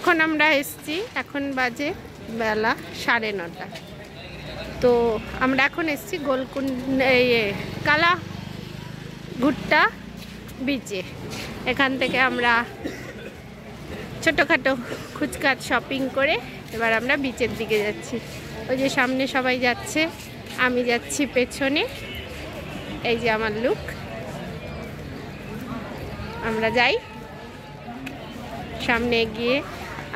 এখন আমরা এসছি, এখন বাজে বেলা 9:30। তো আমরা এখন এসছি গোলকুন্ড কালা ঘুট্টা বিচে। এখান থেকে আমরা ছোটোখাটো খুচকাট শপিং করে এবার আমরা বিচের দিকে যাচ্ছি। ওই যে সামনে সবাই যাচ্ছে, আমি যাচ্ছি পেছনে। এই যে আমার লুক। আমরা যাই, সামনে গিয়ে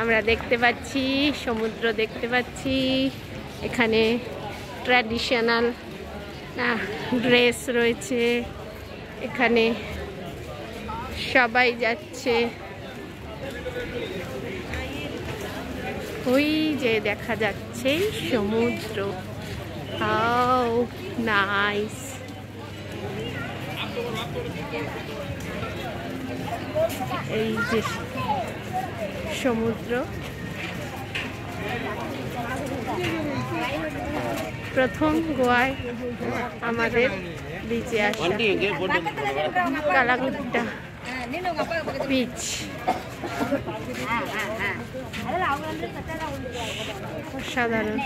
আমরা দেখতে পাচ্ছি সমুদ্র, দেখতে পাচ্ছি এখানে ট্র্যাডিশনাল ড্রেস রয়েছে, এখানে সবাই যাচ্ছে। ওই যে দেখা যাচ্ছে সমুদ্র, হাউ নাইস। এই যে সমুদ্র, প্রথম গোয়ায় আমাদের বিচে আসা, কালাগুট্টা বিচ। অসাধারণ।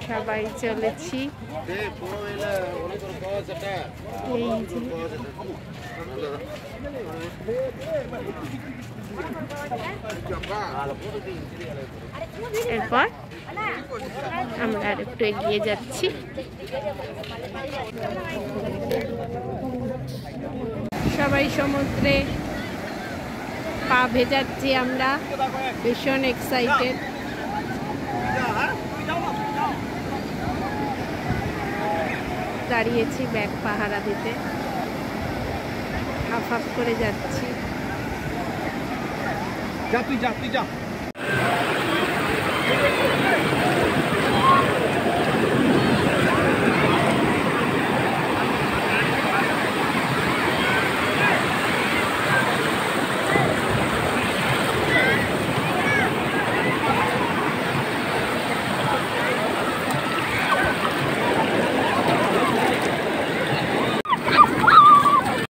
সবাই চলেছি। এই যে এরপর আমরা আর একটু এগিয়ে যাচ্ছি। সবাই সমুদ্রে পা ভেজাচ্ছি, আমরা ভীষণ এক্সাইটেড। দাঁড়িয়েছি ব্যাগ পাহারা দিতে, হাফ হাফ করে যাচ্ছি। যা তুই যা, তুই যা।